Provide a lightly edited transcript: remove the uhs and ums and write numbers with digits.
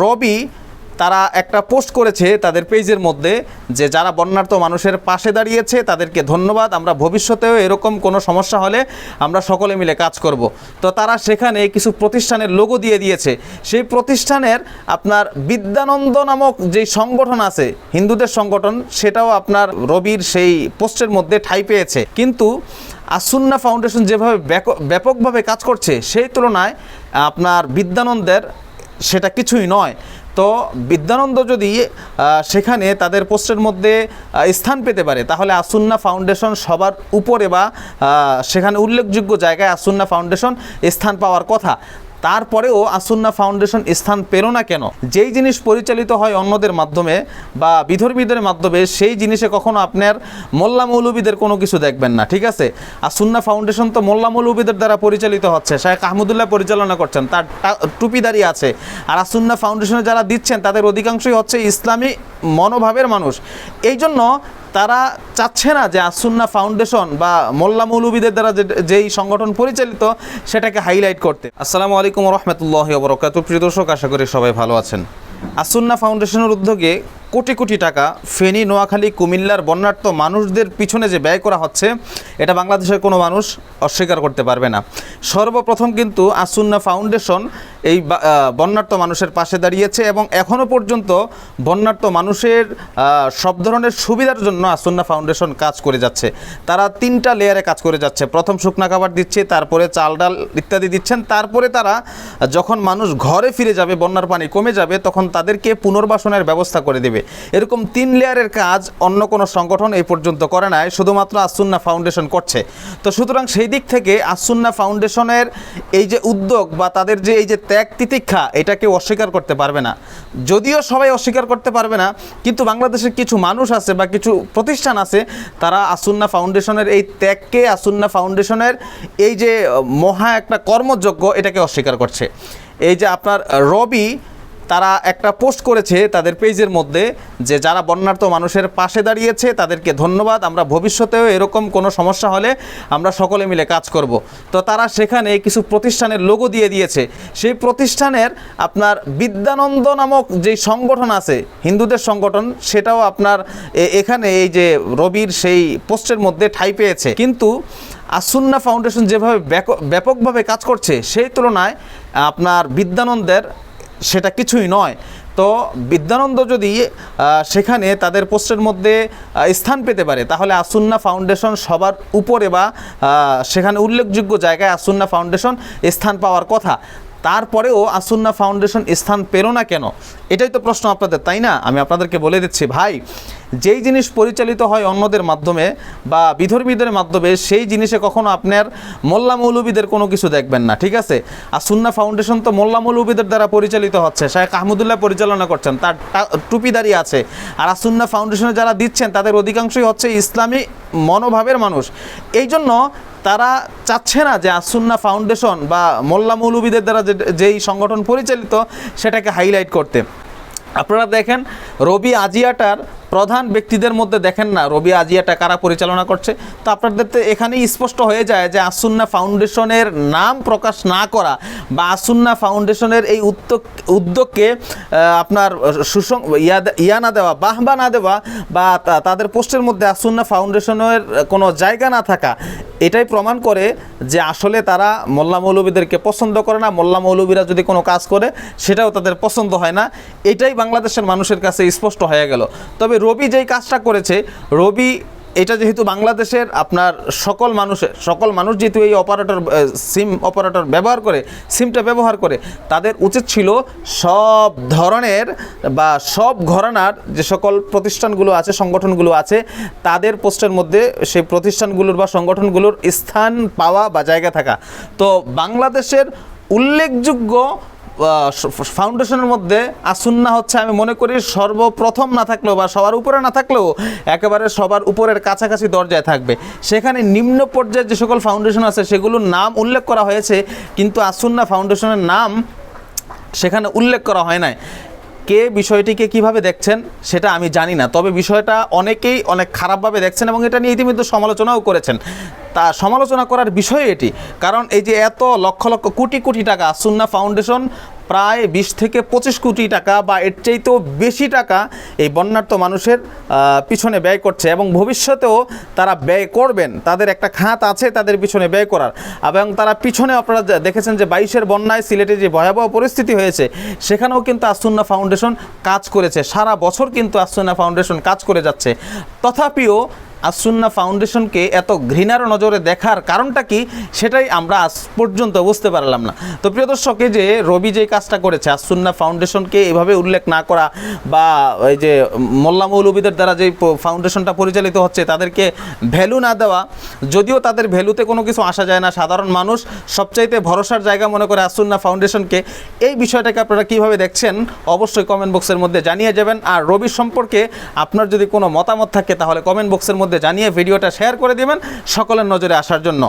রবি তারা একটা পোস্ট করেছে তাদের পেজের মধ্যে যে যারা বন্যার্ত মানুষের পাশে দাঁড়িয়েছে তাদেরকে ধন্যবাদ, আমরা ভবিষ্যতেও এরকম কোনো সমস্যা হলে আমরা সকলে মিলে কাজ করব। তো তারা সেখানে কিছু প্রতিষ্ঠানের লোগো দিয়ে দিয়েছে। সেই প্রতিষ্ঠানের আপনার বিদ্যানন্দ নামক যেই সংগঠন আছে, হিন্দুদের সংগঠন, সেটাও আপনার রবির সেই পোস্টের মধ্যে ঠাঁই পেয়েছে। কিন্তু আসুন্না ফাউন্ডেশন যেভাবে ব্যাপকভাবে কাজ করছে সেই তুলনায় আপনার বিদ্যানন্দের সেটা কিছুই নয়। তো বিদ্যানন্দ যদি সেখানে তাদের পোস্টের মধ্যে স্থান পেতে পারে তাহলে আসুন্না ফাউন্ডেশন সবার উপরে বা সেখানে উল্লেখযোগ্য জায়গায় আসুন্না ফাউন্ডেশন স্থান পাওয়ার কথা। তারপরেও আসুন্না ফাউন্ডেশন স্থান পেল না কেন? যেই জিনিস পরিচালিত হয় অন্যদের মাধ্যমে বা বিধর্মীদের মাধ্যমে সেই জিনিসে কখনো আপনার মোল্লা মৌলবীদের কোনো কিছু দেখবেন না, ঠিক আছে? আসুন্না ফাউন্ডেশন তো মোল্লা মৌলবীদের দ্বারা পরিচালিত হচ্ছে, শায়েখ আহমদুল্লাহ পরিচালনা করছেন, তার টুপিদারি আছে। আর আসুন্না ফাউন্ডেশনে যারা দিচ্ছেন তাদের অধিকাংশই হচ্ছে ইসলামী মনোভাবের মানুষ। এই জন্য তারা চাচ্ছে না যে আসুন্না ফাউন্ডেশন বা মোল্লা মৌলবীদের দ্বারা যেই সংগঠন পরিচালিত সেটাকে হাইলাইট করতে। আসসালামু আলাইকুম রহমতুল্লাহি ওয়া বারাকাতুহু। প্রিয় দর্শক, আশা করি সবাই ভালো আছেন। আসুন্না ফাউন্ডেশনের উদ্যোগে কোটি কোটি টাকা ফেনী, নোয়াখালী, কুমিল্লার বন্যার্ত মানুষদের পিছনে যে ব্যয় করা হচ্ছে এটা বাংলাদেশের কোনো মানুষ অস্বীকার করতে পারবে না। সর্বপ্রথম কিন্তু আসুন্না ফাউন্ডেশন এই বন্যার্ত মানুষের পাশে দাঁড়িয়েছে এবং এখনও পর্যন্ত বন্যার্ত মানুষের সব ধরনের সুবিধার জন্য আসুন্না ফাউন্ডেশন কাজ করে যাচ্ছে। তারা 3টা লেয়ারে কাজ করে যাচ্ছে। প্রথম শুকনা খাবার দিচ্ছে, তারপরে চাল ডাল ইত্যাদি দিচ্ছেন, তারপরে তারা যখন মানুষ ঘরে ফিরে যাবে, বন্যার পানি কমে যাবে, তখন তাদেরকে পুনর্বাসনের ব্যবস্থা করে দেবে। এরকম 3 লেয়ারের কাজ অন্য কোনো সংগঠন এই পর্যন্ত করে নাই, শুধুমাত্র আসুন্না ফাউন্ডেশন করছে। তো সুতরাং সেই দিক থেকে আসুন্না ফাউন্ডেশনের এই যে উদ্যোগ বা তাদের যে এই যে ত্যাগ তিতিক্ষা, এটাকে অস্বীকার করতে পারবে না। যদিও সবাই অস্বীকার করতে পারবে না, কিন্তু বাংলাদেশের কিছু মানুষ আছে বা কিছু প্রতিষ্ঠান আছে, তারা আসুন্না ফাউন্ডেশনের এই ত্যাগকে, আসুন্না ফাউন্ডেশনের এই যে মহা একটা কর্মযজ্ঞ, এটাকে অস্বীকার করছে। এই যে আপনার রবি তারা একটা পোস্ট করেছে তাদের পেজের মধ্যে যে যারা বন্যার্ত মানুষের পাশে দাঁড়িয়েছে তাদেরকে ধন্যবাদ, আমরা ভবিষ্যতেও এরকম কোনো সমস্যা হলে আমরা সকলে মিলে কাজ করব। তো তারা সেখানে কিছু প্রতিষ্ঠানের লোগো দিয়ে দিয়েছে। সেই প্রতিষ্ঠানের আপনার বিদ্যানন্দ নামক যেই সংগঠন আছে, হিন্দুদের সংগঠন, সেটাও আপনার এখানে এই যে রবির সেই পোস্টের মধ্যে ঠাঁই পেয়েছে। কিন্তু আসুন্না ফাউন্ডেশন যেভাবে ব্যাপকভাবে কাজ করছে সেই তুলনায় আপনার বিদ্যানন্দের সেটা কিছুই নয়। তো বিদ্যানন্দ যদি সেখানে তাদের পোস্টের মধ্যে স্থান পেতে পারে তাহলে আসুন্না ফাউন্ডেশন সবার উপরে বা সেখানে উল্লেখযোগ্য জায়গায় আসুন্না ফাউন্ডেশন স্থান পাওয়ার কথা। তারপরেও আসুন্না ফাউন্ডেশন স্থান পেল না কেন? এটাই তো প্রশ্ন আপনাদের, তাই না? আমি আপনাদেরকে বলে দিচ্ছি ভাই, যেই জিনিস পরিচালিত হয় অন্যদের মাধ্যমে বা বিধর্মীদের মাধ্যমে সেই জিনিসে কখনো আপনার মোল্লা মৌলবীদের কোনো কিছু দেখবেন না, ঠিক আছে? আসুন্না ফাউন্ডেশন তো মোল্লা মৌলবীদের দ্বারা পরিচালিত হচ্ছে, শায়েখ আহমদুল্লাহ পরিচালনা করছেন, তার টুপিদারি আছে। আর আসুন্না ফাউন্ডেশনে যারা দিচ্ছেন তাদের অধিকাংশই হচ্ছে ইসলামী মনোভাবের মানুষ। এই জন্য তারা চাচ্ছে না যে আসুন্না ফাউন্ডেশন বা মোল্লা মৌলবীদের দ্বারা যেই সংগঠন পরিচালিত সেটাকে হাইলাইট করতে। আপনারা দেখেন রবি আজিয়াটার প্রধান ব্যক্তিদের মধ্যে দেখেন না রবি আজিয়াটা কারা পরিচালনা করছে। তো আপনাদের তো এখানেই স্পষ্ট হয়ে যায় যে আসুন্না ফাউন্ডেশনের নাম প্রকাশ না করা বা আসুন্না ফাউন্ডেশনের এই উদ্যোগকে আপনার ইয়া না দেওয়া, বাহবা না দেওয়া বা তাদের পোস্টের মধ্যে আসুন্না ফাউন্ডেশনের কোনো জায়গা না থাকা, এটাই প্রমাণ করে যে আসলে তারা মোল্লা মৌলবীদেরকে পছন্দ করে না। মোল্লা মৌলবীরা যদি কোনো কাজ করে সেটাও তাদের পছন্দ হয় না। এটাই বাংলাদেশের মানুষের কাছে স্পষ্ট হয়ে গেল। তবে রবি যেই কাজটা করেছে, রবি এটা যেহেতু বাংলাদেশের আপনার সকল মানুষ যেহেতু এই সিম অপারেটর ব্যবহার করে, সিমটা ব্যবহার করে, তাদের উচিত ছিল সব ধরনের বা সব ঘরানার যে সকল প্রতিষ্ঠানগুলো আছে, সংগঠনগুলো আছে, তাদের পোস্টের মধ্যে সেই প্রতিষ্ঠানগুলোর বা সংগঠনগুলোর স্থান পাওয়া বা জায়গা থাকা। তো বাংলাদেশের উল্লেখযোগ্য ফাউন্ডেশনের মধ্যে আসুন্না হচ্ছে, আমি মনে করি সর্বপ্রথম না থাকলেও বা সবার উপরে না থাকলেও একেবারে সবার উপরের কাছাকাছি দরজায় থাকবে। সেখানে নিম্ন পর্যায়ের যে সকল ফাউন্ডেশন আছে সেগুলোর নাম উল্লেখ করা হয়েছে, কিন্তু আসুন্না ফাউন্ডেশনের নাম সেখানে উল্লেখ করা হয় নাই। কে বিষয়টিকে কিভাবে দেখছেন সেটা আমি জানি না, তবে বিষয়টা অনেকেই অনেক খারাপভাবে দেখছেন এবং এটা নিয়ে ইতিমধ্যে সমালোচনাও করেছেন। তা সমালোচনা করার বিষয় এটি, কারণ এই যে এত লক্ষ লক্ষ কোটি কোটি টাকা আসুন্না ফাউন্ডেশন প্রায় 20 থেকে 25 কোটি টাকা বা এর চাইতেও বেশি টাকা এই বন্যার্ত মানুষের পিছনে ব্যয় করছে এবং ভবিষ্যতেও তারা ব্যয় করবেন। তাদের একটা খাত আছে তাদের পিছনে ব্যয় করার, এবং তারা পিছনে আপনারা দেখেছেন যে 22-এর বন্যায় সিলেটে যে ভয়াবহ পরিস্থিতি হয়েছে সেখানেও কিন্তু আসসুন্নাহ ফাউন্ডেশন কাজ করেছে। সারা বছর কিন্তু আসসুন্নাহ ফাউন্ডেশন কাজ করে যাচ্ছে। তথাপিও আসসুন্নাহ ফাউন্ডেশনকে এত ঘৃণার নজরে দেখার কারণটা কি, সেটাই আমরা আজ পর্যন্ত বুঝতে পারলাম না। তো প্রিয় দর্শক, এই যে রবি যে কাজটা করেছে, আসসুন্নাহ ফাউন্ডেশনকে এভাবে উল্লেখ না করা বা এই যে মোল্লা মৌলবীদের দ্বারা যে ফাউন্ডেশনটা পরিচালিত হচ্ছে তাদেরকে ভ্যালু না দেওয়া, যদিও তাদের ভ্যালুতে কোনো কিছু আসা যায় না, সাধারণ মানুষ সবচাইতে ভরসার জায়গা মনে করে আসসুন্নাহ ফাউন্ডেশনকে। এই বিষয়টাকে আপনারা কীভাবে দেখছেন অবশ্যই কমেন্ট বক্সের মধ্যে জানিয়ে যাবেন। আর রবি সম্পর্কে আপনার যদি কোনো মতামত থাকে তাহলে কমেন্ট বক্সের মধ্যে জানিয়ে ভিডিওটা শেয়ার করে দিবেন সকলের নজরে আসার জন্য।